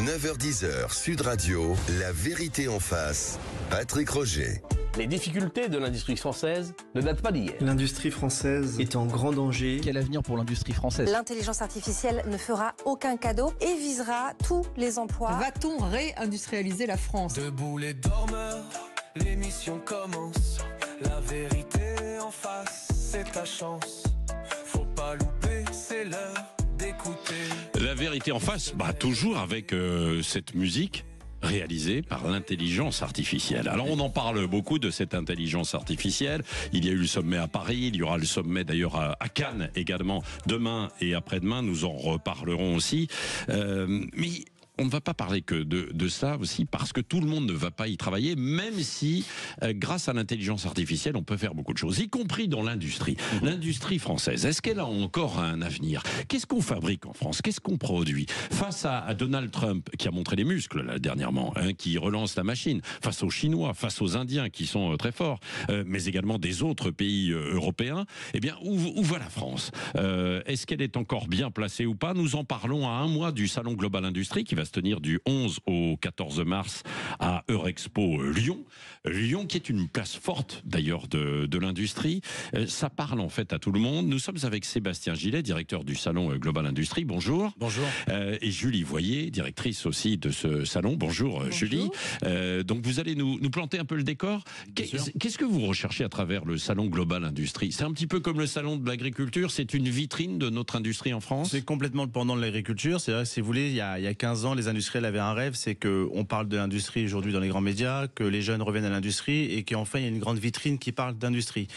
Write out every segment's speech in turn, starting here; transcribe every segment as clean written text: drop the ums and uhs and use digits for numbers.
9h-10h, Sud Radio, la vérité en face. Patrick Roger. Les difficultés de l'industrie française ne datent pas d'hier. L'industrie française est en grand danger. Quel avenir pour l'industrie française? L'intelligence artificielle ne fera aucun cadeau et visera tous les emplois. Va-t-on réindustrialiser la France? Debout les dormeurs, l'émission commence. La vérité en face, c'est ta chance. Faut pas louper, c'est l'heure d'écouter. La vérité en face, toujours avec cette musique réalisée par l'intelligence artificielle. Alors on en parle beaucoup de cette intelligence artificielle. Il y a eu le sommet à Paris, il y aura le sommet d'ailleurs à Cannes également demain et après-demain. Nous en reparlerons aussi. Mais on ne va pas parler que de ça aussi, parce que tout le monde ne va pas y travailler, même si, grâce à l'intelligence artificielle, on peut faire beaucoup de choses, y compris dans l'industrie. L'industrie française, est-ce qu'elle a encore un avenir? Qu'est-ce qu'on fabrique en France? Qu'est-ce qu'on produit? Face à Donald Trump, qui a montré les muscles là, dernièrement, qui relance la machine, face aux Chinois, face aux Indiens, qui sont très forts, mais également des autres pays européens, eh bien, où va la France? Est-ce qu'elle est encore bien placée ou pas? Nous en parlons à un mois du Salon Global Industrie, qui va se tenir du 11 au 14 mars à Eurexpo Lyon. Lyon qui est une place forte d'ailleurs de l'industrie. Ça parle en fait à tout le monde. Nous sommes avec Sébastien Gillet, directeur du Salon Global Industrie. Bonjour. Bonjour. Et Julie Voyer, directrice aussi de ce salon. Bonjour. Julie. Donc vous allez nous planter un peu le décor. Qu'est-ce que vous recherchez à travers le Salon Global Industrie? C'est un petit peu comme le Salon de l'agriculture, c'est une vitrine de notre industrie en France? C'est complètement le pendant de l'agriculture. C'est vrai que si vous voulez, il y a 15 ans, les industriels avaient un rêve, c'est qu'on parle de l'industrie aujourd'hui dans les grands médias, que les jeunes reviennent à l'industrie et qu'enfin il y a une grande vitrine qui parle d'industrie.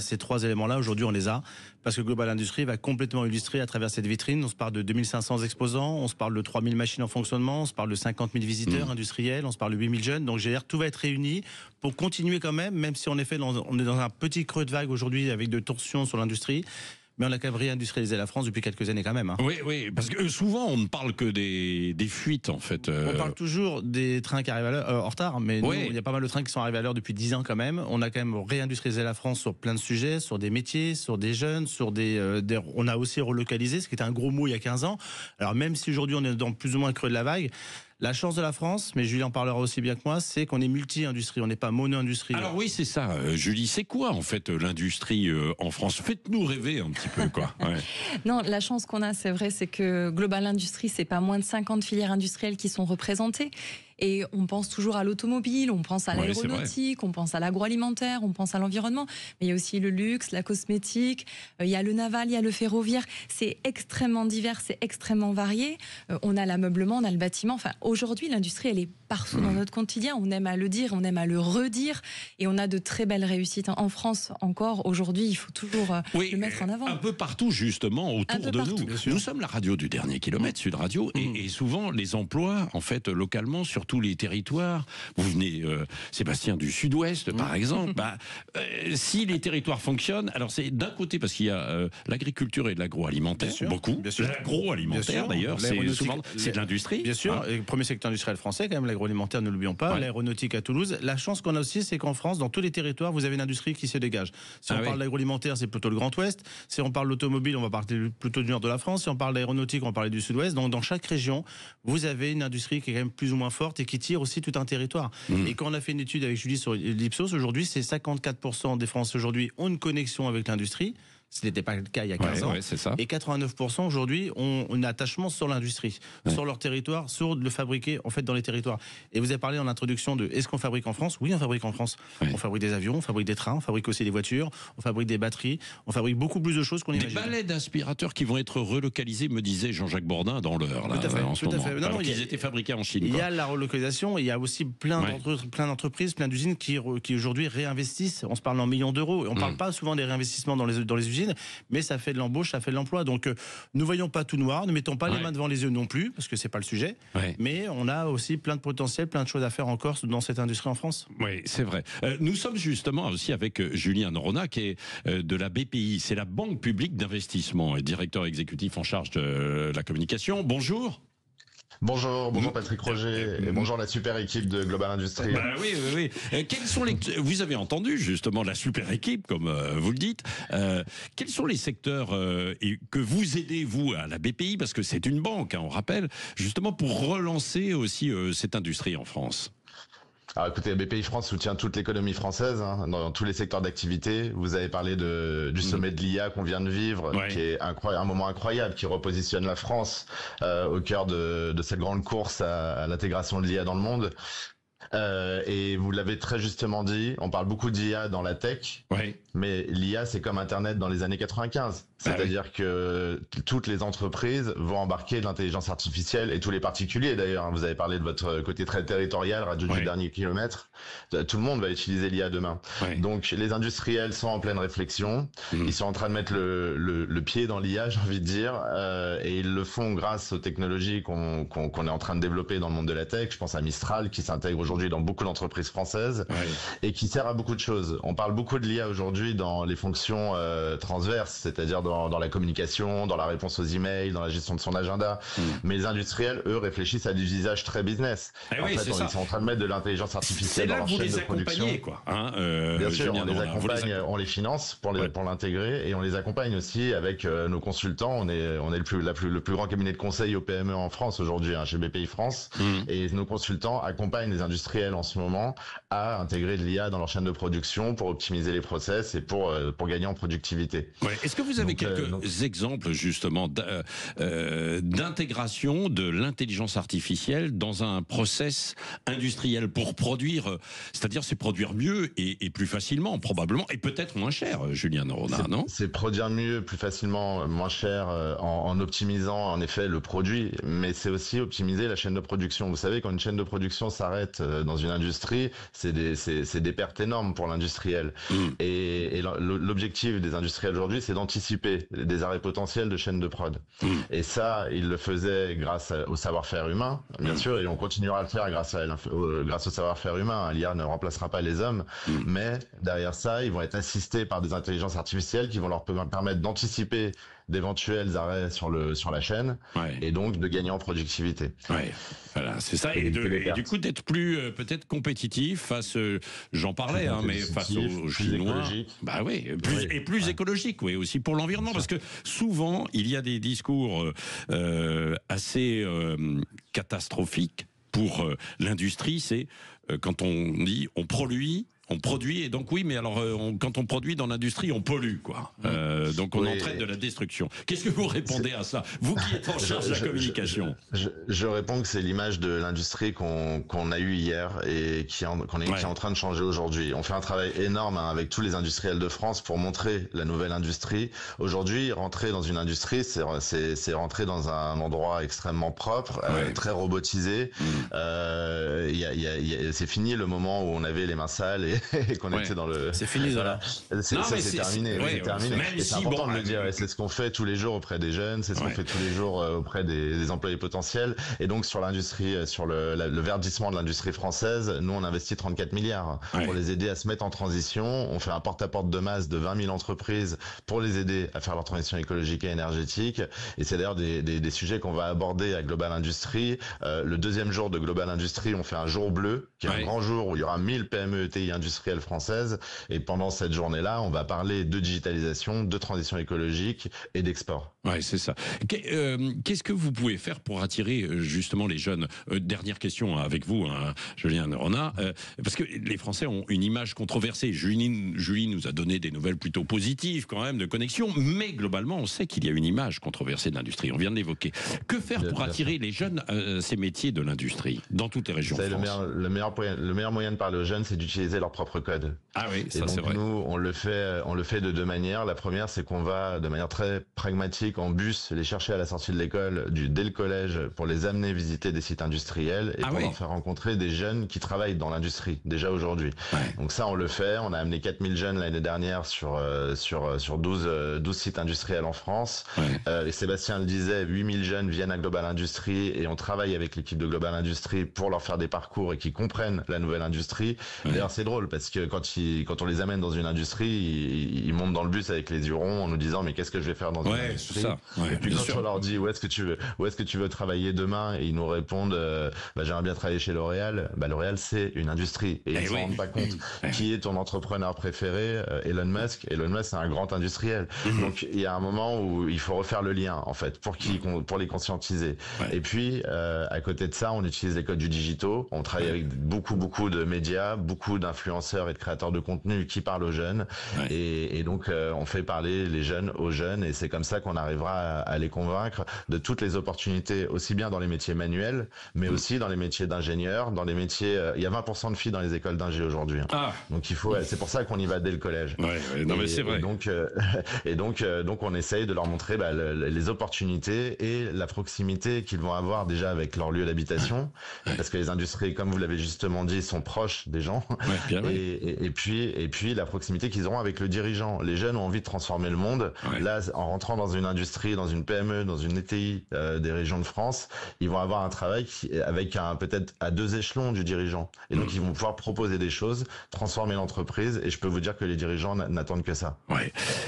Ces trois éléments-là, aujourd'hui on les a, parce que Global Industrie va complètement illustrer à travers cette vitrine. On se parle de 2500 exposants, on se parle de 3000 machines en fonctionnement, on se parle de 50 000 visiteurs industriels, on se parle de 8000 jeunes. Donc tout va être réuni pour continuer quand même si en effet on est dans un petit creux de vague aujourd'hui avec de tensions sur l'industrie. Mais on a quand même réindustrialisé la France depuis quelques années quand même. Oui, parce que souvent on ne parle que des fuites en fait. On parle toujours des trains qui arrivent à l'heure, en retard, mais nous, il y a pas mal de trains qui sont arrivés à l'heure depuis 10 ans quand même. On a quand même réindustrialisé la France sur plein de sujets, sur des métiers, sur des jeunes, sur on a aussi relocalisé, ce qui était un gros mot il y a 15 ans. Alors même si aujourd'hui on est dans plus ou moins le creux de la vague, la chance de la France, mais Julie en parlera aussi bien que moi, c'est qu'on est multi-industrie, on n'est pas mono-industrie. Alors oui, c'est ça, Julie. C'est quoi en fait l'industrie en France? Faites-nous rêver un petit peu, quoi. Non, la chance qu'on a, c'est vrai, c'est que Global Industrie, c'est pas moins de 50 filières industrielles qui sont représentées. Et on pense toujours à l'automobile, on pense à l'aéronautique, on pense à l'agroalimentaire, on pense à l'environnement. Mais il y a aussi le luxe, la cosmétique, il y a le naval, il y a le ferroviaire. C'est extrêmement divers, c'est extrêmement varié. On a l'ameublement, on a le bâtiment. Enfin, aujourd'hui, l'industrie, elle est partout dans notre quotidien. On aime à le dire, on aime à le redire. Et on a de très belles réussites. En France, encore, aujourd'hui, il faut toujours le mettre en avant. Un peu partout, justement, autour de nous. Nous sommes la radio du dernier kilomètre, Sud Radio. Et souvent, les emplois, en fait, localement, sur tous les territoires. Vous venez, Sébastien, du Sud-Ouest, par exemple. Si les territoires fonctionnent, alors c'est d'un côté parce qu'il y a l'agriculture et de l'agroalimentaire, beaucoup. L'agroalimentaire, d'ailleurs, c'est de l'industrie. Bien sûr, et le premier secteur industriel français, quand même, l'agroalimentaire, ne l'oublions pas. L'aéronautique à Toulouse. La chance qu'on a aussi, c'est qu'en France, dans tous les territoires, vous avez une industrie qui se dégage. Si on parle d'agroalimentaire, c'est plutôt le Grand Ouest. Si on parle d'automobile, on va parler plutôt du nord de la France. Si on parle d'aéronautique, on va parler du Sud-Ouest. Donc, dans chaque région, vous avez une industrie qui est quand même plus ou moins forte et qui tire aussi tout un territoire. Et quand on a fait une étude avec Julie sur l'Ipsos, aujourd'hui, c'est 54% des Français aujourd'hui ont une connexion avec l'industrie. Ce n'était pas le cas il y a 15 ans. C'est ça. Et 89% aujourd'hui ont un attachement sur l'industrie, sur leur territoire, sur le fabriquer en fait dans les territoires. Et vous avez parlé en introduction de est-ce qu'on fabrique en France? Oui, on fabrique en France. On fabrique des avions, on fabrique des trains, on fabrique aussi des voitures, on fabrique des batteries, on fabrique beaucoup plus de choses qu'on imagine. Des balais d'aspirateurs qui vont être relocalisés, me disait Jean-Jacques Bourdin dans l'heure. Tout à fait. En ce moment. Alors qu'ils étaient fabriqués en Chine. Il y a la relocalisation, il y a aussi plein d'entreprises, plein d'usines qui aujourd'hui réinvestissent. On se parle en millions d'euros. Et on ne parle pas souvent des réinvestissements dans les usines, mais ça fait de l'embauche, ça fait de l'emploi. Donc, ne voyons pas tout noir, ne mettons pas les mains devant les yeux non plus, parce que c'est pas le sujet. Mais on a aussi plein de potentiel, plein de choses à faire encore dans cette industrie en France. Oui, c'est vrai. Nous sommes justement aussi avec Julien Norona, qui est de la BPI. C'est la Banque publique d'investissement, et directeur exécutif en charge de la communication. Bonjour. Bonjour Patrick Roger et bonjour la super équipe de Global Industries. Oui. Quels sont vous avez entendu justement la super équipe, comme vous le dites. Quels sont les secteurs que vous aidez, vous, à la BPI, parce que c'est une banque, on rappelle, justement pour relancer aussi cette industrie en France? Alors écoutez, BPI France soutient toute l'économie française, dans tous les secteurs d'activité. Vous avez parlé du sommet de l'IA qu'on vient de vivre, qui est un moment incroyable, qui repositionne la France au cœur de cette grande course à l'intégration de l'IA dans le monde. Et vous l'avez très justement dit, on parle beaucoup d'IA dans la tech, mais l'IA c'est comme Internet dans les années 95. C'est-à-dire que toutes les entreprises vont embarquer de l'intelligence artificielle, et tous les particuliers d'ailleurs. Vous avez parlé de votre côté très territorial, radio du dernier kilomètre. Tout le monde va utiliser l'IA demain. Donc les industriels sont en pleine réflexion. Ils sont en train de mettre le pied dans l'IA, j'ai envie de dire, et ils le font grâce aux technologies qu'on est en train de développer dans le monde de la tech. Je pense à Mistral qui s'intègre aujourd'hui dans beaucoup d'entreprises françaises et qui sert à beaucoup de choses. On parle beaucoup de l'IA aujourd'hui dans les fonctions transverses, c'est-à-dire dans la communication, dans la réponse aux emails, dans la gestion de son agenda. Mais les industriels, eux, réfléchissent à des usages très business. Ils sont en train de mettre de l'intelligence artificielle dans leur chaîne de production. Bien sûr, on les accompagne, on les finance pour l'intégrer, et on les accompagne aussi avec nos consultants. On est le plus grand cabinet de conseil aux PME en France aujourd'hui, chez BPI France. Et nos consultants accompagnent les industriels en ce moment à intégrer de l'IA dans leur chaîne de production pour optimiser les process et pour gagner en productivité. Est-ce que vous avez quelques exemples justement d'intégration de l'intelligence artificielle dans un process industriel pour produire, c'est-à-dire c'est produire mieux et plus facilement probablement, et peut-être moins cher, Julien Noronha, non? C'est produire mieux, plus facilement, moins cher, en optimisant en effet le produit, mais c'est aussi optimiser la chaîne de production. Vous savez, quand une chaîne de production s'arrête dans une industrie, c'est des pertes énormes pour l'industriel. Et l'objectif des industriels aujourd'hui, c'est d'anticiper des arrêts potentiels de chaînes de prod. Et ça, ils le faisaient grâce au savoir-faire humain, bien sûr, et on continuera à le faire grâce au savoir-faire humain. L'IA ne remplacera pas les hommes, mais derrière ça, ils vont être assistés par des intelligences artificielles qui vont leur permettre d'anticiper d'éventuels arrêts sur la chaîne, et donc de gagner en productivité. Voilà, c'est ça, et du coup d'être plus peut-être compétitif face, j'en parlais, mais face aux Chinois, plus écologique, aussi pour l'environnement, parce que souvent il y a des discours assez catastrophiques pour l'industrie. C'est quand on dit on produit, et donc mais alors quand on produit dans l'industrie, on pollue, quoi. Donc on entraîne de la destruction. Qu'est-ce que vous répondez à ça, vous qui êtes en charge de la communication? Je réponds que c'est l'image de l'industrie qu'on a eue hier et qui est en train de changer aujourd'hui. On fait un travail énorme avec tous les industriels de France pour montrer la nouvelle industrie. Aujourd'hui, rentrer dans une industrie, c'est rentrer dans un endroit extrêmement propre, très robotisé. C'est fini le moment où on avait les mains sales et qu'on était dans le... C'est fini, voilà. C'est terminé. Et c'est important de le dire. Et c'est ce qu'on fait tous les jours auprès des jeunes, c'est ce qu'on fait tous les jours auprès des employés potentiels. Et donc sur l'industrie, sur le verdissement de l'industrie française, nous on investit 34 milliards pour les aider à se mettre en transition. On fait un porte-à-porte de masse de 20 000 entreprises pour les aider à faire leur transition écologique et énergétique. Et c'est d'ailleurs des sujets qu'on va aborder à Global Industries. Le deuxième jour de Global Industries, on fait un jour bleu, qui est un grand jour où il y aura 1000 PME ETI industrielles françaises, et pendant cette journée-là, on va parler de digitalisation, de transition écologique et d'export. C'est ça. Qu'est-ce que vous pouvez faire pour attirer justement les jeunes? Dernière question avec vous, Julien Noronha, parce que les Français ont une image controversée. Julie nous a donné des nouvelles plutôt positives quand même de connexion, mais globalement, on sait qu'il y a une image controversée de l'industrie. On vient de l'évoquer. Que faire pour attirer les jeunes à ces métiers de l'industrie dans toutes les régions de France? Le meilleur moyen de parler aux jeunes, c'est d'utiliser leur propre code. Ça c'est vrai. Nous, on le fait de deux manières. La première, c'est qu'on va de manière très pragmatique en bus les chercher à la sortie de l'école, dès le collège, pour les amener visiter des sites industriels et pour leur faire rencontrer des jeunes qui travaillent dans l'industrie déjà aujourd'hui. Donc ça, on le fait. On a amené 4000 jeunes l'année dernière sur 12 sites industriels en France. Et Sébastien le disait, 8000 jeunes viennent à Global Industries et on travaille avec l'équipe de Global Industries pour leur faire des parcours et qu'ils comprennent la nouvelle industrie. D'ailleurs, c'est drôle. drôle parce que quand on les amène dans une industrie, ils montent dans le bus avec les yeux ronds en nous disant mais qu'est-ce que je vais faire dans une industrie. Et puis quand on leur dit où est-ce que tu veux travailler demain, et ils nous répondent j'aimerais bien travailler chez L'Oréal. L'Oréal c'est une industrie et ils se rendent pas compte qui est ton entrepreneur préféré. Elon Musk c'est un grand industriel. Donc il y a un moment où il faut refaire le lien en fait pour les conscientiser. Et puis à côté de ça, on utilise les codes du digitaux. On travaille avec beaucoup de médias, beaucoup d'influenceurs et de créateurs de contenu qui parlent aux jeunes. Et donc on fait parler les jeunes aux jeunes, et c'est comme ça qu'on arrivera à les convaincre de toutes les opportunités, aussi bien dans les métiers manuels, mais aussi dans les métiers d'ingénieurs, dans les métiers. Il y a 20% de filles dans les écoles d'ingé aujourd'hui. Donc c'est pour ça qu'on y va dès le collège. Mais c'est vrai. Et donc on essaye de leur montrer les opportunités et la proximité qu'ils vont avoir déjà avec leur lieu d'habitation, parce que les industries, comme vous l'avez justement dit, sont proches des gens. Et puis la proximité qu'ils auront avec le dirigeant. Les jeunes ont envie de transformer le monde. Là, en rentrant dans une industrie, dans une PME, dans une ETI des régions de France, ils vont avoir un travail avec peut-être à 2 échelons du dirigeant. Et donc ils vont pouvoir proposer des choses, transformer l'entreprise. Et je peux vous dire que les dirigeants n'attendent que ça.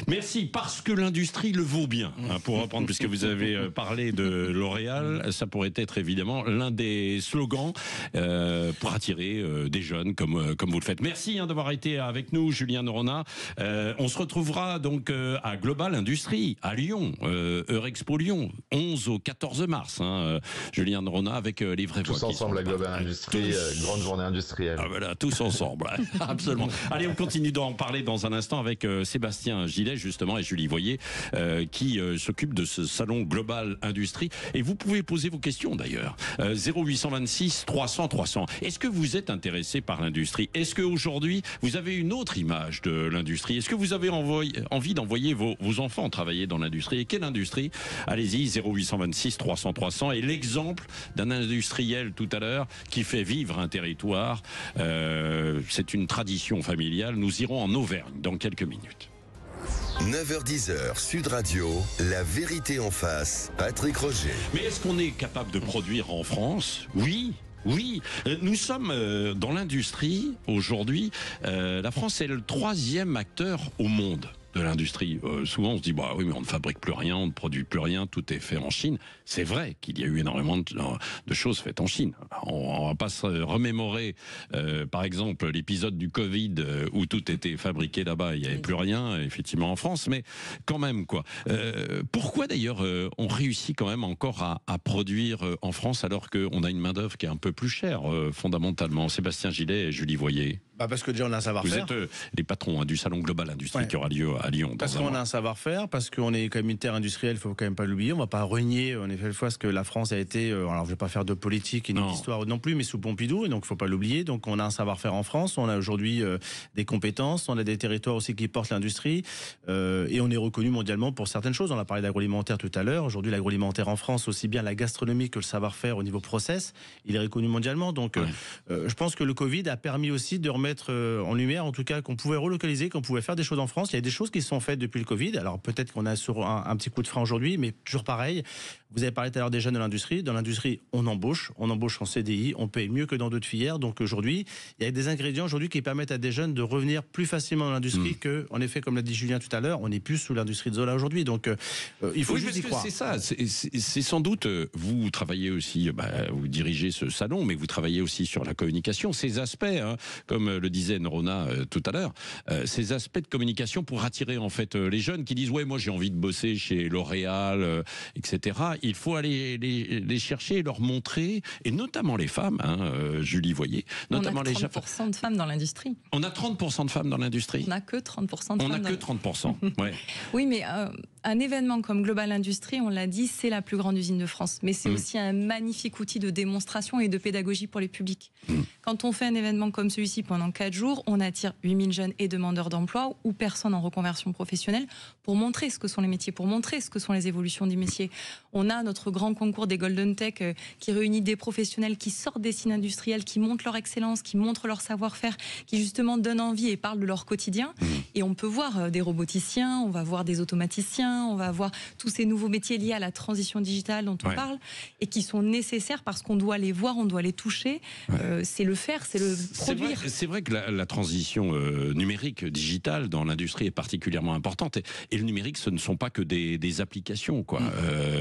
Merci, parce que l'industrie le vaut bien. Pour reprendre, puisque vous avez parlé de L'Oréal, ça pourrait être évidemment l'un des slogans pour attirer des jeunes comme vous le faites. Merci d'avoir été avec nous, Julien Noronha. On se retrouvera donc à Global Industrie à Lyon, Eurexpo Lyon, 11 au 14 mars. Julien Noronha avec les vraies voix. Tous ensemble à Global Industrie, grande journée industrielle. Voilà, tous ensemble, absolument. Allez, on continue d'en parler dans un instant avec Sébastien Gillet justement et Julie Voyer qui s'occupe de ce salon Global Industrie. Et vous pouvez poser vos questions d'ailleurs. 0826 300 300. Est-ce que vous êtes intéressé par l'industrie? Est-ce qu'aujourd'hui vous avez une autre image de l'industrie? Est-ce que vous avez envie d'envoyer vos enfants travailler dans l'industrie? Et quelle industrie? Allez-y, 0826 300 300. Et l'exemple d'un industriel tout à l'heure qui fait vivre un territoire, c'est une tradition familiale. Nous irons en Auvergne dans quelques minutes. 9h-10h, Sud Radio, la vérité en face, Patrick Roger. Mais est-ce qu'on est capable de produire en France? Oui. Nous sommes dans l'industrie aujourd'hui. La France est le 3e acteur au monde de l'industrie. Souvent on se dit oui, mais on ne fabrique plus rien, on ne produit plus rien, tout est fait en Chine. C'est vrai qu'il y a eu énormément de choses faites en Chine. On va pas se remémorer par exemple l'épisode du Covid où tout était fabriqué là-bas, il n'y avait plus rien effectivement en France, mais quand même quoi. Pourquoi d'ailleurs on réussit quand même encore à produire en France alors qu'on a une main-d'œuvre qui est un peu plus chère fondamentalement? Sébastien Gillet et Julie Voyer. Parce que déjà on a un savoir-faire. Vous êtes les patrons du salon Global Industrie qui aura lieu à Lyon. Parce qu'on a un savoir-faire, parce qu'on est quand même une terre industrielle, il faut quand même pas l'oublier. On va pas renier en effet le fois ce que la France a été. Alors je vais pas faire de politique et d'histoire non plus, mais sous Pompidou, et donc il faut pas l'oublier. Donc on a un savoir-faire en France, on a aujourd'hui des compétences, on a des territoires aussi qui portent l'industrie, et on est reconnu mondialement pour certaines choses. On a parlé d'agroalimentaire tout à l'heure. Aujourd'hui l'agroalimentaire en France, aussi bien la gastronomie que le savoir-faire au niveau process, il est reconnu mondialement. Donc je pense que le Covid a permis aussi de remettre en lumière, en tout cas, qu'on pouvait relocaliser, qu'on pouvait faire des choses en France. Il y a des choses qui se sont faites depuis le Covid. Alors peut-être qu'on a sur un petit coup de frein aujourd'hui, mais toujours pareil. Vous avez parlé tout à l'heure des jeunes de l'industrie. Dans l'industrie, on embauche en CDI, on paye mieux que dans d'autres filières. Donc aujourd'hui, il y a des ingrédients aujourd'hui qui permettent à des jeunes de revenir plus facilement dans l'industrie que, en effet, comme l'a dit Julien tout à l'heure, on n'est plus sous l'industrie de Zola aujourd'hui. Donc il faut juste y croire. C'est ça. C'est sans doute. Vous travaillez aussi, vous dirigez ce salon, mais vous travaillez aussi sur la communication, ces aspects, comme le disait Noronha tout à l'heure, ces aspects de communication pour attirer en fait les jeunes qui disent moi j'ai envie de bosser chez L'Oréal, etc. Il faut aller les chercher et leur montrer, et notamment les femmes, Julie Voyer, notamment les 30% de femmes dans l'industrie. On a 30% de femmes dans l'industrie. On n'a que 30% de femmes. On n'a que 30%. Ouais. Oui, mais un événement comme Global Industrie, on l'a dit, c'est la plus grande usine de France, mais c'est aussi un magnifique outil de démonstration et de pédagogie pour les publics. Quand on fait un événement comme celui-ci pendant 4 jours, on attire 8000 jeunes et demandeurs d'emploi ou personnes en reconversion professionnelle pour montrer ce que sont les métiers, pour montrer ce que sont les évolutions du métier. On a notre grand concours des Golden Tech qui réunit des professionnels qui sortent des signes industriels, qui montrent leur excellence, qui montrent leur savoir-faire, qui justement donnent envie et parlent de leur quotidien. Et on peut voir des roboticiens, on va voir des automaticiens, l'entretien, on va voir tous ces nouveaux métiers liés à la transition digitale dont on parle et qui sont nécessaires parce qu'on doit les voir, on doit les toucher. C'est le faire, c'est le produire. C'est vrai que la transition numérique, digitale dans l'industrie est particulièrement importante. Et le numérique, ce ne sont pas que des applications, quoi,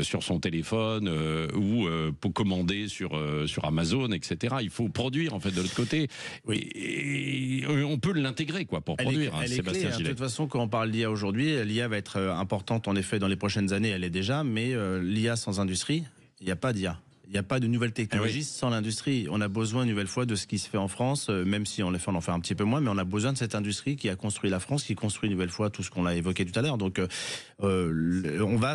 sur son téléphone ou pour commander sur Amazon, etc. Il faut produire, en fait, de l'autre côté. Et on peut l'intégrer, quoi, pour produire. Elle est Sébastien clé, Gillet. de toute façon, quand on parle d'IA aujourd'hui, l'IA va être importante, en effet, dans les prochaines années. Elle est déjà, mais l'IA sans industrie, il n'y a pas d'IA. Il n'y a pas de nouvelles technologies sans l'industrie. On a besoin une nouvelle fois de ce qui se fait en France, même si on en fait un petit peu moins, mais on a besoin de cette industrie qui a construit la France, qui construit une nouvelle fois tout ce qu'on a évoqué tout à l'heure. Donc on va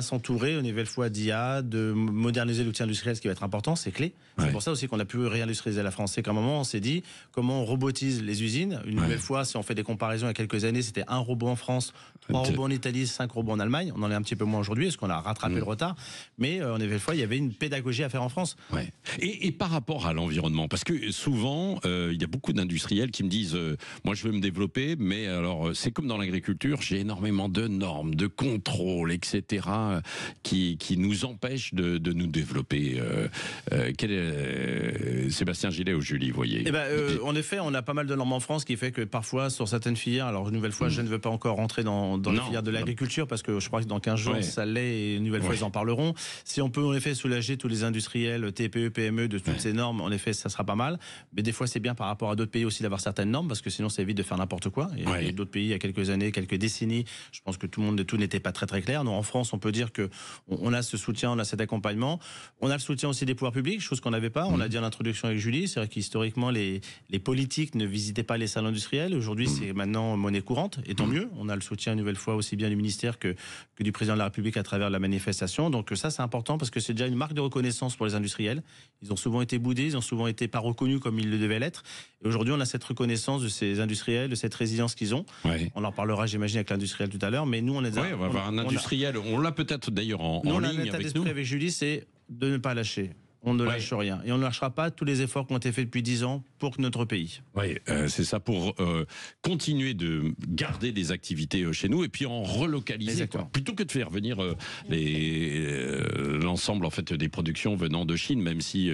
s'entourer une nouvelle fois d'IA, de moderniser l'outil industriel, ce qui va être important, c'est clé. C'est pour ça aussi qu'on a pu réindustrialiser la France. C'est qu'à un moment, on s'est dit comment on robotise les usines. Une nouvelle fois, si on fait des comparaisons il y a quelques années, c'était 1 robot en France, 3 robots en Italie, 5 robots en Allemagne. On en est un petit peu moins aujourd'hui, parce qu'on a rattrapé le retard. Mais une nouvelle fois, il y avait une pédagogie à faire en France. Et par rapport à l'environnement, parce que souvent, il y a beaucoup d'industriels qui me disent moi je veux me développer, mais alors c'est comme dans l'agriculture, j'ai énormément de normes, de contrôles, etc., qui nous empêchent de nous développer. Quel est Sébastien Gillet ou Julie, voyez en effet, on a pas mal de normes en France qui fait que parfois, sur certaines filières, alors une nouvelle fois, je ne veux pas encore rentrer dans les filières de l'agriculture, parce que je crois que dans 15 jours, ça l'est, et une nouvelle fois, ils en parleront. Si on peut en effet soulager tous les industriels, TPE, PME, de toutes ces normes, en effet, ça sera pas mal. Mais des fois, c'est bien par rapport à d'autres pays aussi d'avoir certaines normes, parce que sinon, ça évite de faire n'importe quoi. Et d'autres pays, il y a quelques années, quelques décennies, je pense que tout n'était pas très très clair. Nous, en France, on peut dire que on a ce soutien, on a cet accompagnement. On a le soutien aussi des pouvoirs publics, chose qu'on n'avait pas. On l'a dit en introduction avec Julie, c'est vrai qu'historiquement, les politiques ne visitaient pas les salles industrielles. Aujourd'hui, c'est maintenant monnaie courante, et tant mieux. On a le soutien une nouvelle fois aussi bien du ministère que du président de la République à travers la manifestation. Donc ça, c'est important parce que c'est déjà une marque de reconnaissance pour les industriels. Ils ont souvent été boudés, ils ont souvent été pas reconnus comme ils le devaient l'être. Et aujourd'hui, on a cette reconnaissance de ces industriels, de cette résilience qu'ils ont. On en parlera, j'imagine, avec l'industriel tout à l'heure. Mais nous, on est on va avoir un industriel. On l'a peut-être d'ailleurs en ligne avec nous. L'état d'esprit avec Julie, c'est de ne pas lâcher. On ne lâche rien. Et on ne lâchera pas tous les efforts qui ont été faits depuis 10 ans pour notre pays. Oui, c'est ça, pour continuer de garder des activités chez nous et puis en relocaliser. Plutôt que de faire venir l'ensemble en fait, des productions venant de Chine, même si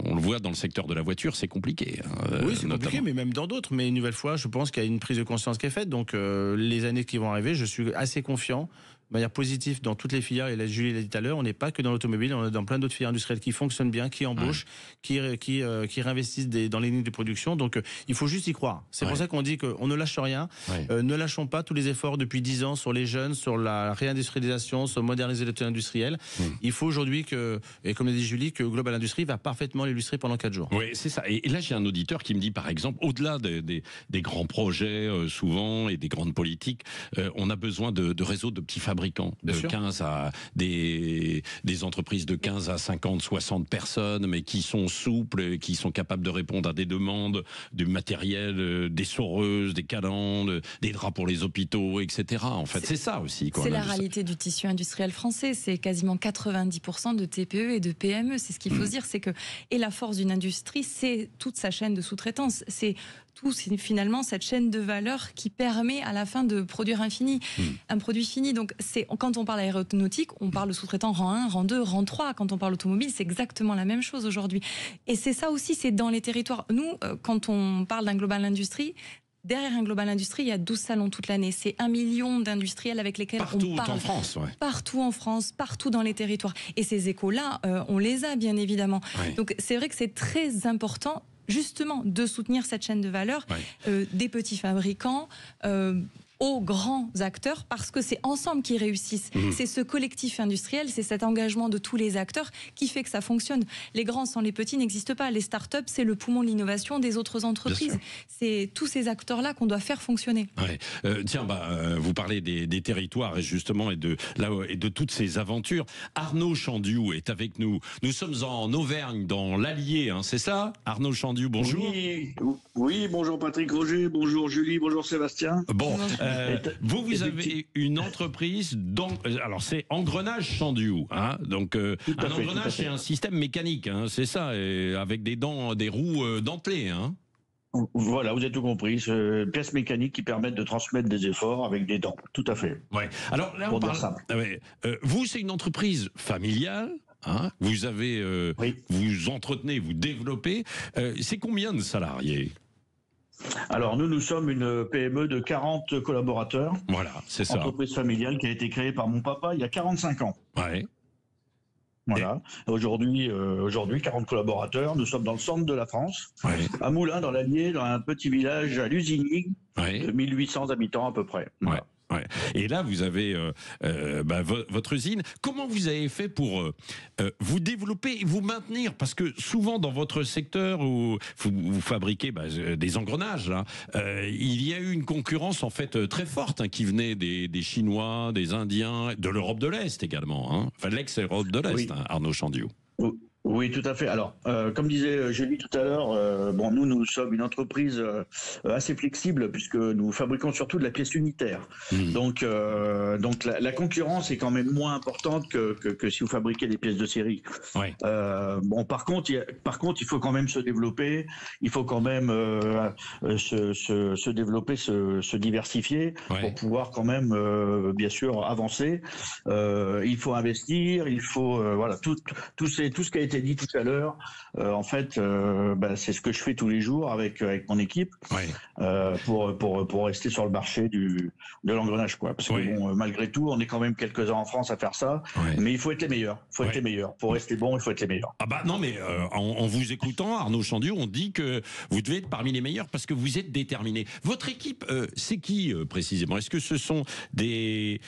on le voit dans le secteur de la voiture, c'est compliqué. Oui, c'est compliqué, mais même dans d'autres. Mais une nouvelle fois, je pense qu'il y a une prise de conscience qui est faite. Donc les années qui vont arriver, je suis assez confiant. De manière positive dans toutes les filières, et Julie l'a dit tout à l'heure, on n'est pas que dans l'automobile, on est dans plein d'autres filières industrielles qui fonctionnent bien, qui embauchent, qui réinvestissent dans les lignes de production. Donc il faut juste y croire. C'est pour ça qu'on dit qu'on ne lâche rien. Ne lâchons pas tous les efforts depuis 10 ans sur les jeunes, sur la réindustrialisation, sur moderniser l'outil industriel. Il faut aujourd'hui et comme l'a dit Julie, que Global Industries va parfaitement l'illustrer pendant 4 jours. Oui, c'est ça. Et là, j'ai un auditeur qui me dit, par exemple, au-delà des grands projets, souvent, et des grandes politiques, on a besoin de réseaux de petits fabricants, de 15 à des entreprises de 15 à 50, 60 personnes, mais qui sont souples, qui sont capables de répondre à des demandes, du matériel, des soreuses, des calendes, des draps pour les hôpitaux, etc. En fait, c'est ça aussi. C'est la réalité du tissu industriel français. C'est quasiment 90% de TPE et de PME. C'est ce qu'il faut se dire, c'est que et la force d'une industrie, c'est toute sa chaîne de sous-traitance. C'est finalement cette chaîne de valeur qui permet à la fin de produire un produit fini. Donc quand on parle aéronautique, on parle de sous-traitant rang 1, rang 2, rang 3. Quand on parle automobile, c'est exactement la même chose aujourd'hui. Et c'est ça aussi, c'est dans les territoires. Nous, quand on parle d'un Global Industries, derrière un Global Industries, il y a 12 salons toute l'année. C'est 1 million d'industriels avec lesquels on parle. Partout en France, partout dans les territoires. Et ces échos-là, on les a bien évidemment. Donc c'est vrai que c'est très important justement de soutenir cette chaîne de valeur des petits fabricants aux grands acteurs, parce que c'est ensemble qu'ils réussissent. C'est ce collectif industriel, c'est cet engagement de tous les acteurs qui fait que ça fonctionne. Les grands sans les petits n'existent pas. Les startups, c'est le poumon de l'innovation des autres entreprises. C'est tous ces acteurs-là qu'on doit faire fonctionner. Tiens, vous parlez des territoires et justement et de toutes ces aventures. Arnaud Chandiou est avec nous. Nous sommes en Auvergne, dans l'Allier, c'est ça? Arnaud Chandiou, bonjour. Oui, bonjour Patrick Roger, bonjour Julie, bonjour Sébastien. Bon. Vous avez une entreprise alors c'est Engrenage Chandiou, donc un engrenage c'est un système mécanique, c'est ça, avec des roues dentelées, Voilà, vous avez tout compris. Pièces mécaniques qui permettent de transmettre des efforts avec des dents. Tout à fait. Ouais. Alors là, on parle. Vous, c'est une entreprise familiale. Hein, vous avez, vous entretenez, vous développez. C'est combien de salariés? Alors nous sommes une PME de 40 collaborateurs. Voilà, c'est ça. Entreprise familiale qui a été créée par mon papa il y a 45 ans. Ouais. Voilà. Aujourd'hui, 40 collaborateurs. Nous sommes dans le centre de la France, à Moulins, dans l'Allier, dans un petit village à Lusigny, de 1800 habitants à peu près. Voilà. Ouais. Et là, vous avez votre usine. Comment vous avez fait pour vous développer et vous maintenir? Parce que souvent, dans votre secteur où vous fabriquez des engrenages, là, il y a eu une concurrence en fait très forte qui venait des Chinois, des Indiens, de l'Europe de l'Est également. Hein. Enfin, l'ex-Europe de l'Est, Arnaud Chandiou. Oui, tout à fait. Alors, comme disait Julie tout à l'heure, nous sommes une entreprise assez flexible puisque nous fabriquons surtout de la pièce unitaire. Donc la concurrence est quand même moins importante que si vous fabriquez des pièces de série. Par contre, il faut quand même se développer. Il faut quand même se développer, se diversifier pour pouvoir quand même, bien sûr, avancer. Il faut investir. Il faut tout ce qui a été dit tout à l'heure, en fait, c'est ce que je fais tous les jours avec mon équipe pour rester sur le marché de l'engrenage, quoi. Parce que malgré tout, on est quand même quelques-uns en France à faire ça, mais il faut être les meilleurs. Pour rester bon, il faut être les meilleurs. Ah bah non, mais en vous écoutant, Arnaud Chandiou, on dit que vous devez être parmi les meilleurs parce que vous êtes déterminé. Votre équipe, c'est qui précisément? Est-ce que ce sont des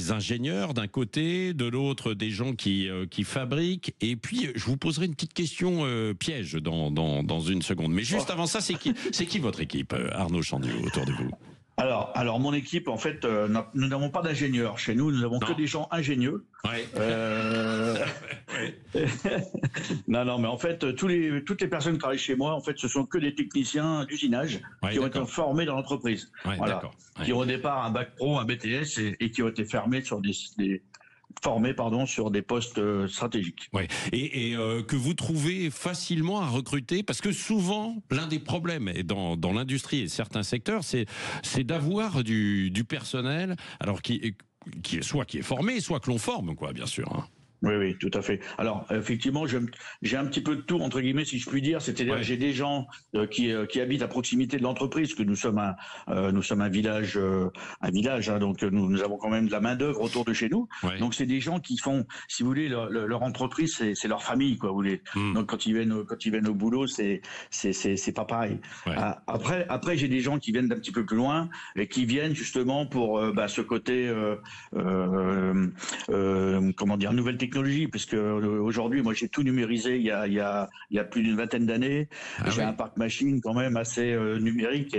ingénieurs d'un côté, de l'autre des gens qui fabriquent? Et puis je vous poserai une petite question piège dans une seconde. Mais juste avant ça, c'est qui votre équipe, Arnaud Chandiou, autour de vous? Alors mon équipe, en fait, nous n'avons pas d'ingénieurs. Chez nous n'avons que des gens ingénieux. Non, mais en fait, toutes les personnes qui travaillent chez moi, en fait, ce sont que des techniciens d'usinage qui ont été formés dans l'entreprise. Qui ont au départ un bac pro, un BTS et qui ont été formés sur des postes stratégiques. Et que vous trouvez facilement à recruter, parce que souvent, l'un des problèmes dans l'industrie et certains secteurs, c'est d'avoir du personnel, alors qui est formé, soit que l'on forme, quoi, bien sûr. Hein. Oui, tout à fait. Alors, effectivement, j'ai un petit peu de tout, entre guillemets, si je puis dire. C'est-à-dire que j'ai des gens qui habitent à proximité de l'entreprise, que nous sommes un village, hein, donc nous avons quand même de la main-d'œuvre autour de chez nous. Donc, c'est des gens qui font, si vous voulez, leur entreprise, c'est leur famille, quoi, vous voulez. Donc, quand ils viennent au boulot, c'est pas pareil. Après, j'ai des gens qui viennent d'un petit peu plus loin et qui viennent justement pour ce côté, nouvelle technologie, puisque aujourd'hui, moi, j'ai tout numérisé il y a plus d'une vingtaine d'années. J'ai un parc machine quand même assez numérique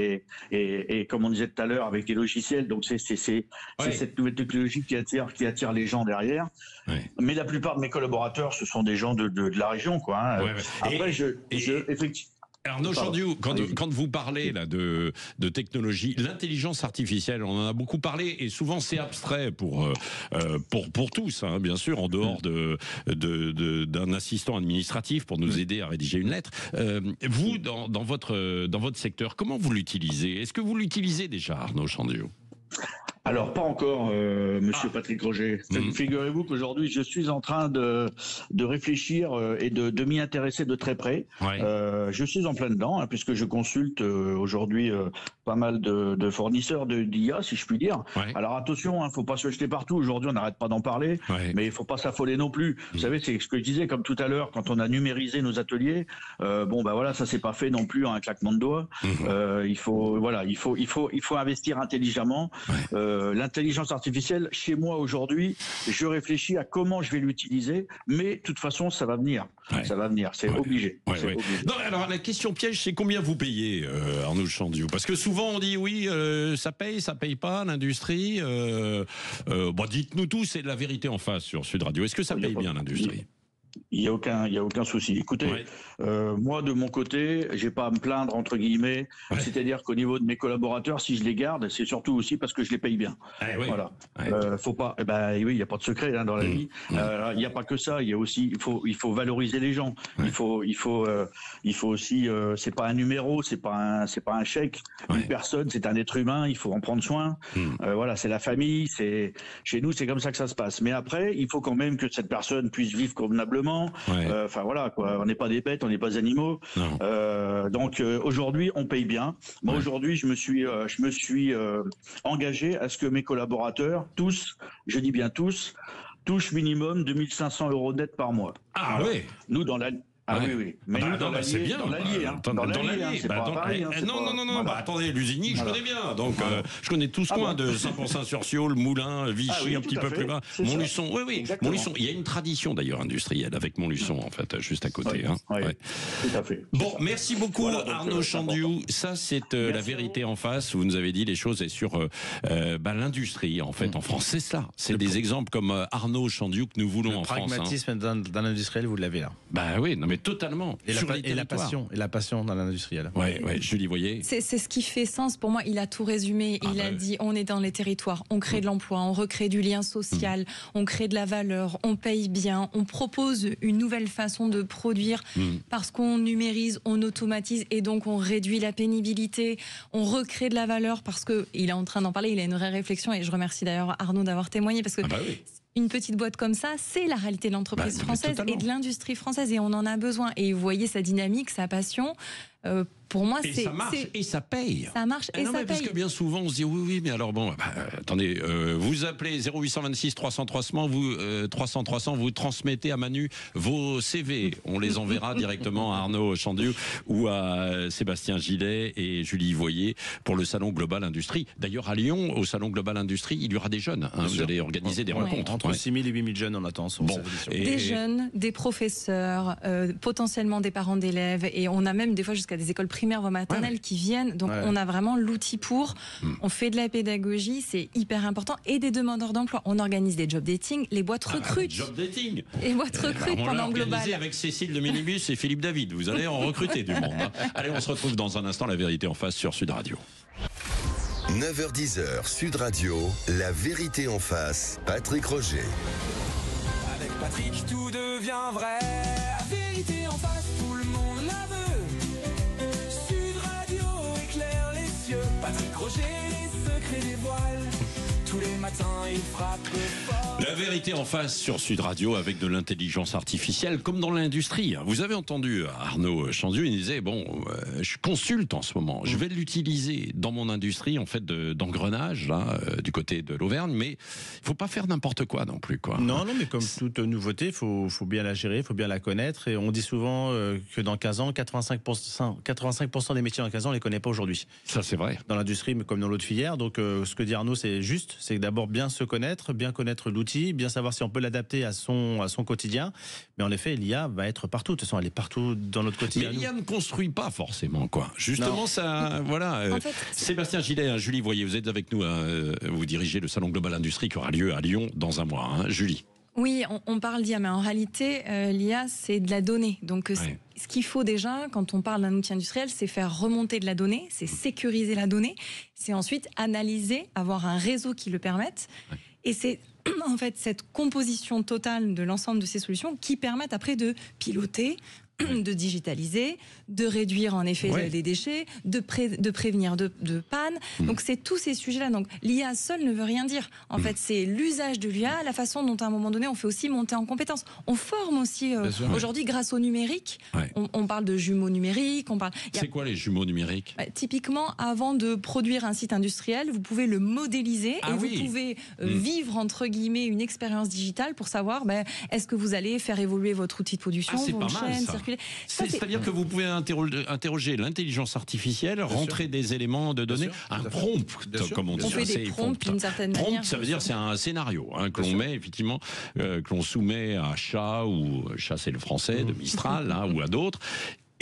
et comme on disait tout à l'heure, avec des logiciels. Donc c'est cette nouvelle technologie qui attire les gens derrière. Mais la plupart de mes collaborateurs, ce sont des gens de la région, quoi. Hein. Après, effectivement. Arnaud Chandiou, quand vous parlez là de technologie, l'intelligence artificielle, on en a beaucoup parlé et souvent c'est abstrait pour tous, hein, bien sûr, en dehors d'un assistant administratif pour nous aider à rédiger une lettre. Vous, dans votre secteur, comment vous l'utilisez? Est-ce que vous l'utilisez déjà, Arnaud Chandiou? Alors, pas encore, monsieur Patrick Roger. Figurez-vous qu'aujourd'hui, je suis en train de réfléchir et de m'y intéresser de très près. Je suis en plein dedans, hein, puisque je consulte aujourd'hui pas mal de fournisseurs d'IA, si je puis dire. Alors attention, faut pas se jeter partout. Aujourd'hui, on n'arrête pas d'en parler, mais il faut pas s'affoler non plus. Vous savez, c'est ce que je disais, comme tout à l'heure, quand on a numérisé nos ateliers. Ça s'est pas fait non plus à un claquement de doigts. Il faut investir intelligemment. L'intelligence artificielle, chez moi aujourd'hui, je réfléchis à comment je vais l'utiliser, mais de toute façon, ça va venir. Ça va venir, c'est obligé. Non, alors la question piège, c'est combien vous payez, Arnaud Chandiou? Parce que souvent on dit oui, ça paye pas l'industrie. Dites-nous tout, c'est de la vérité en face sur Sud Radio. Est-ce que ça paye bien l'industrie? Il y a aucun souci. Écoutez, moi de mon côté, j'ai pas à me plaindre entre guillemets. C'est-à-dire qu'au niveau de mes collaborateurs, si je les garde, c'est surtout aussi parce que je les paye bien. Voilà. Faut pas. Oui, il y a pas de secret dans la vie. Il n'y a pas que ça. Il y a aussi, il faut valoriser les gens. Il faut aussi. C'est pas un numéro, c'est pas un chèque. Une personne, c'est un être humain. Il faut en prendre soin. Voilà, c'est la famille. C'est chez nous, c'est comme ça que ça se passe. Mais après, il faut quand même que cette personne puisse vivre convenablement. Enfin voilà quoi, on n'est pas des bêtes, on n'est pas animaux. Donc aujourd'hui on paye bien. Moi aujourd'hui je me suis engagé à ce que mes collaborateurs tous, je dis bien tous, touchent minimum 2500 € net par mois. Ah voilà. Oui. Nous dans la oui. Mais nous, dans l'Allier, c'est bien. Dans l'Allier, c'est pas pareil. Non. Attendez, l'Usigny, je connais bien. Donc, je connais tout ce coin de Saint-Pont-Saint-sur-Sioule, Moulins, Vichy, un petit peu plus bas. Montluçon, oui. Montluçon. Il y a une tradition d'ailleurs industrielle avec Montluçon, en fait, juste à côté. Tout à fait. Bon, merci beaucoup Arnaud Chandiou. Ça, c'est la vérité en face. Vous nous avez dit les choses et sur l'industrie, en fait, en France. C'est ça. C'est des exemples comme Arnaud Chandiou que nous voulons en France. Le pragmatisme d'un industriel, vous l'avez là. Bah oui, non mais totalement. Et la passion dans l'industriel. Ouais, Julie, voyez. C'est ce qui fait sens pour moi. Il a tout résumé. Il a dit on est dans les territoires, on crée de l'emploi, on recrée du lien social, on crée de la valeur, on paye bien, on propose une nouvelle façon de produire parce qu'on numérise, on automatise et donc on réduit la pénibilité, on recrée de la valeur parce que il est en train d'en parler. Il a une vraie réflexion et je remercie d'ailleurs Arnaud d'avoir témoigné parce que. Une petite boîte comme ça, c'est la réalité de l'entreprise française et de l'industrie française et on en a besoin. Et vous voyez sa dynamique, sa passion. Pour moi, c'est ça marche et ça paye. Ça marche et ça paye. Parce que bien souvent, on se dit oui, mais alors bon, attendez, vous appelez 0826 300 vous transmettez à Manu vos CV. On les enverra directement à Arnaud Chandiou ou à Sébastien Gillet et Julie Voyer pour le Salon Global Industrie. D'ailleurs, à Lyon, au Salon Global Industrie, il y aura des jeunes. Vous allez organiser des rencontres. Entre 6 000 et 8 000 jeunes, on attend sur cette édition. Des jeunes, des professeurs, potentiellement des parents d'élèves et on a même des fois jusqu'à des écoles primaires, voire maternelles qui viennent. Donc on a vraiment l'outil pour. On fait de la pédagogie, c'est hyper important. Et des demandeurs d'emploi. On organise des job dating, les boîtes recrutent. Job dating. Les boîtes recrutent pendant on Global. Organisé avec Cécile de Minibus et Philippe David. Vous allez en recruter du monde. Allez, on se retrouve dans un instant. La vérité en face sur Sud Radio. 9h-10h, Sud Radio, la vérité en face, Patrick Roger. Avec Patrick, tout devient vrai. La vérité en face, tout le monde la veut. Sud Radio éclaire les cieux. Patrick Roger, les secrets des voiles. Tous les matins, il frappe fort. La vérité en face sur Sud Radio avec de l'intelligence artificielle comme dans l'industrie. Vous avez entendu Arnaud Chandiou, il disait je consulte en ce moment, je vais l'utiliser dans mon industrie en fait d'engrenage là, du côté de l'Auvergne, mais il faut pas faire n'importe quoi non plus quoi. Non, mais comme toute nouveauté, il faut bien la gérer, il faut bien la connaître et on dit souvent que dans 15 ans, 85% des métiers dans 15 ans, on les connaît pas aujourd'hui. Ça c'est vrai. Dans l'industrie mais comme dans l'autre filière, donc ce que dit Arnaud c'est juste, c'est d'abord bien se connaître, bien connaître l'outil, bien savoir si on peut l'adapter à son quotidien. Mais en effet, l'IA va être partout. De toute façon, elle est partout dans notre quotidien. Mais l'IA ne construit pas forcément, quoi. Justement, non. Ça, voilà. En fait, Sébastien Gillet, Julie Voyer, vous êtes avec nous. Vous dirigez le Salon Global Industrie qui aura lieu à Lyon dans un mois. Julie. Oui, on parle d'IA, mais en réalité, l'IA, c'est de la donnée. Donc, ce qu'il faut déjà, quand on parle d'un outil industriel, c'est faire remonter de la donnée, c'est sécuriser la donnée, c'est ensuite analyser, avoir un réseau qui le permette. Et c'est en fait cette composition totale de l'ensemble de ces solutions qui permettent après de piloter, de digitaliser, de réduire en effet les déchets, de prévenir de panne. Donc c'est tous ces sujets-là. Donc l'IA seule ne veut rien dire. En fait, c'est l'usage de l'IA, la façon dont à un moment donné on fait aussi monter en compétences. On forme aussi aujourd'hui grâce au numérique. On parle de jumeaux numériques. C'est quoi les jumeaux numériques ? Typiquement, avant de produire un site industriel, vous pouvez le modéliser et vous pouvez vivre entre guillemets une expérience digitale pour savoir est-ce que vous allez faire évoluer votre outil de production, vos chaînes, circuler. C'est-à-dire que vous pouvez interroger l'intelligence artificielle, rentrer des éléments de données, un prompt, comme on dit. On fait des prompts d'une certaine manière. Prompt, ça veut dire c'est un scénario que l'on met effectivement, que l'on soumet à Chat ou Chat c'est le français de Mistral ou à d'autres.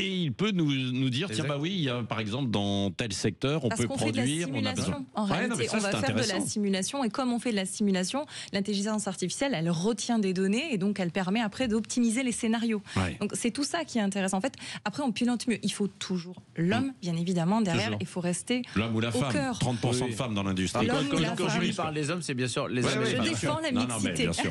Et il peut nous dire, tiens, bah oui, il y a, par exemple, dans tel secteur, on peut produire. On a besoin. En réalité, on va faire de la simulation. Et comme on fait de la simulation, l'intelligence artificielle, elle retient des données et donc elle permet après d'optimiser les scénarios. Ouais. Donc c'est tout ça qui est intéressant. En fait, après, on pilote mieux. Il faut toujours l'homme, bien évidemment, derrière. Il faut rester l'homme ou la femme. 30% de femmes dans l'industrie. Quand je lui parle des hommes, c'est bien sûr les hommes. Je défends la mixité. Non, mais bien sûr.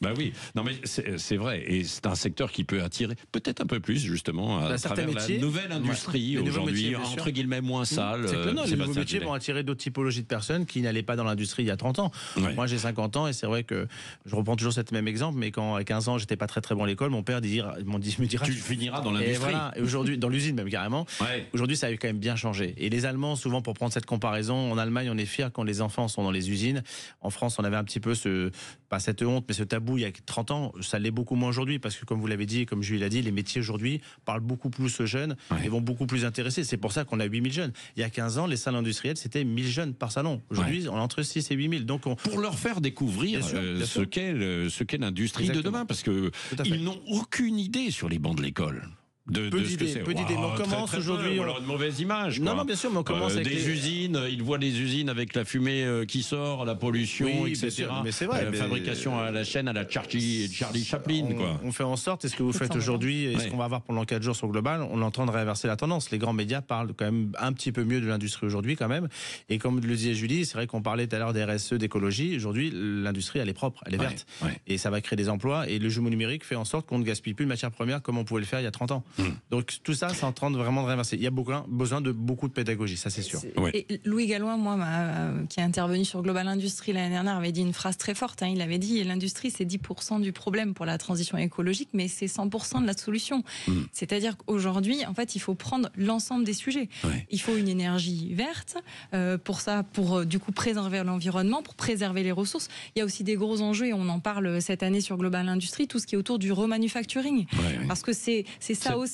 Bah oui. Non, mais c'est vrai. Et c'est un secteur qui peut attirer peut-être un peu plus, justement, à travers la nouvelle industrie aujourd'hui, entre guillemets, moins sale. Les nouveaux métiers vont attirer d'autres typologies de personnes qui n'allaient pas dans l'industrie il y a 30 ans. Moi, j'ai 50 ans et c'est vrai que je reprends toujours cet même exemple, mais quand à 15 ans, j'étais pas très bon à l'école, mon père me dira tu finiras dans l'industrie. Et voilà. Et aujourd'hui, dans l'usine même carrément. Aujourd'hui, ça a quand même bien changé. Et les Allemands, souvent, pour prendre cette comparaison, en Allemagne, on est fiers quand les enfants sont dans les usines. En France, on avait un petit peu pas cette honte, mais ce tabou il y a 30 ans. Ça l'est beaucoup moins aujourd'hui parce que, comme vous l'avez dit, et comme Julie l'a dit, les métiers aujourd'hui parlent beaucoup plus aux jeunes et vont beaucoup plus intéresser. C'est pour ça qu'on a 8000 jeunes. Il y a 15 ans, les salles industrielles, c'était 1000 jeunes par salon. Aujourd'hui, on a entre 6 et 8000. Donc pour leur faire découvrir ce qu'est l'industrie de demain, parce qu'ils n'ont aucune idée sur les bancs de l'école. Peu d'idées, mais on commence aujourd'hui. Alors une mauvaise image. Quoi. Non, bien sûr, mais on commence avec des usines. Ils voient les usines avec la fumée qui sort, la pollution, etc. Sûr, mais c'est vrai. Fabrication à la chaîne à la Charlie Chaplin. On fait en sorte, et ce que vous faites aujourd'hui, et ce qu'on va avoir pendant 4 jours sur Global, on est en train de réinverser la tendance. Les grands médias parlent quand même un petit peu mieux de l'industrie aujourd'hui, quand même. Et comme le disait Julie, c'est vrai qu'on parlait tout à l'heure des RSE, d'écologie. Aujourd'hui, l'industrie, elle est propre, elle est verte. Et ça va créer des emplois. Et le jumeau numérique fait en sorte qu'on ne gaspille plus de matières premières comme on pouvait le faire il y a 30 ans. Donc tout ça, c'est en train de vraiment de réinverser. Il y a besoin de beaucoup de pédagogie, ça c'est sûr. Et Louis Gallois, qui est intervenu sur Global Industrie l'année dernière, avait dit une phrase très forte. Il avait dit l'industrie, c'est 10% du problème pour la transition écologique, mais c'est 100% de la solution. C'est-à-dire qu'aujourd'hui, en fait, il faut prendre l'ensemble des sujets. Il faut une énergie verte pour du coup préserver l'environnement, pour préserver les ressources. Il y a aussi des gros enjeux et on en parle cette année sur Global Industrie, tout ce qui est autour du remanufacturing, parce que c'est ça aussi.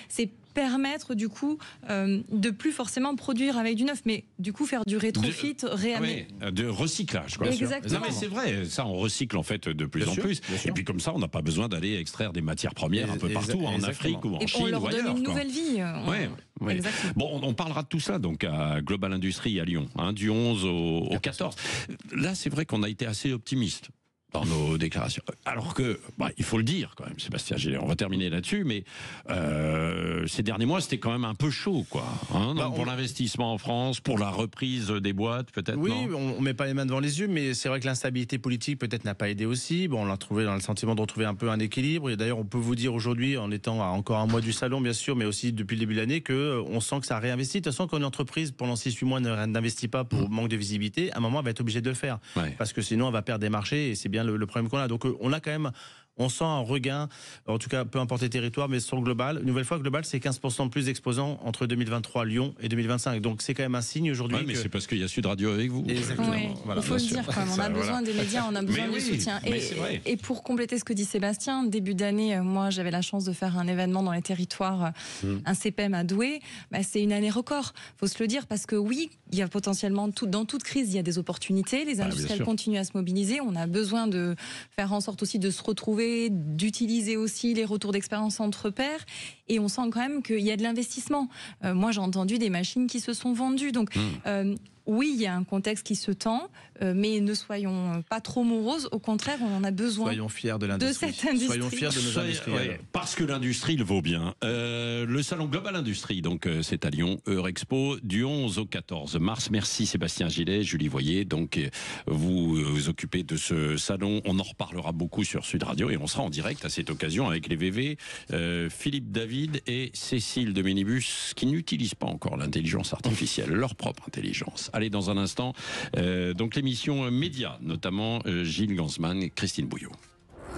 C'est permettre du coup de plus forcément produire avec du neuf, mais du coup faire du rétrofit, de recyclage. Quoi. Exactement. Non, mais c'est vrai, ça on recycle en fait de plus en plus. Et puis comme ça, on n'a pas besoin d'aller extraire des matières premières un peu partout, en Afrique ou en Chine. On leur donne une nouvelle vie. Bon, on parlera de tout ça donc à Global Industrie à Lyon, du 11 au 14. Là, c'est vrai qu'on a été assez optimiste dans nos déclarations. Alors que, il faut le dire quand même, Sébastien Gillet, on va terminer là-dessus, mais ces derniers mois, c'était quand même un peu chaud, quoi. Pour l'investissement en France, pour la reprise des boîtes, peut-être, non ? On met pas les mains devant les yeux, mais c'est vrai que l'instabilité politique, peut-être, n'a pas aidé aussi. Bon, on l'a trouvé dans le sentiment de retrouver un peu un équilibre. Et d'ailleurs, on peut vous dire aujourd'hui, en étant à encore un mois du salon, bien sûr, mais aussi depuis le début de l'année, qu'on sent que ça réinvestit. De toute façon, quand une entreprise, pendant 6-8 mois, n'investit pas pour manque de visibilité, à un moment, elle va être obligée de le faire. Parce que sinon, elle va perdre des marchés, et c'est bien le problème qu'on a. Donc on a quand même, on sent un regain, en tout cas peu importe les territoires, mais sur le global, une nouvelle fois global, c'est 15% de plus d'exposants entre 2023 Lyon et 2025. Donc c'est quand même un signe aujourd'hui. Mais c'est parce qu'il y a Sud Radio avec vous. Exactement. Il faut le dire quand même. On a besoin des médias, on a besoin de soutien. Et pour compléter ce que dit Sébastien, début d'année, moi j'avais la chance de faire un événement dans les territoires, un CPM à Douai. C'est une année record, faut se le dire, parce que oui, il y a potentiellement dans toute crise, il y a des opportunités. Les industriels continuent à se mobiliser. On a besoin de faire en sorte aussi de se retrouver, d'utiliser aussi les retours d'expérience entre pairs, et on sent quand même qu'il y a de l'investissement. Moi, j'ai entendu des machines qui se sont vendues. Donc, oui, il y a un contexte qui se tend, mais ne soyons pas trop moroses. Au contraire, on en a besoin. Soyons fiers de l'industrie. De cette industrie. Soyons fiers de nos industriels. Parce que l'industrie le vaut bien. Le salon Global Industrie, donc c'est à Lyon, Eurexpo, du 11 au 14 mars. Merci Sébastien Gillet, Julie Voyer. Donc vous vous occupez de ce salon. On en reparlera beaucoup sur Sud Radio et on sera en direct à cette occasion avec les VV, Philippe David et Cécile de Minibus, qui n'utilisent pas encore l'intelligence artificielle, leur propre intelligence. Allez, dans un instant, donc l'émission Média, notamment Gilles Gansman et Christine Bouillot.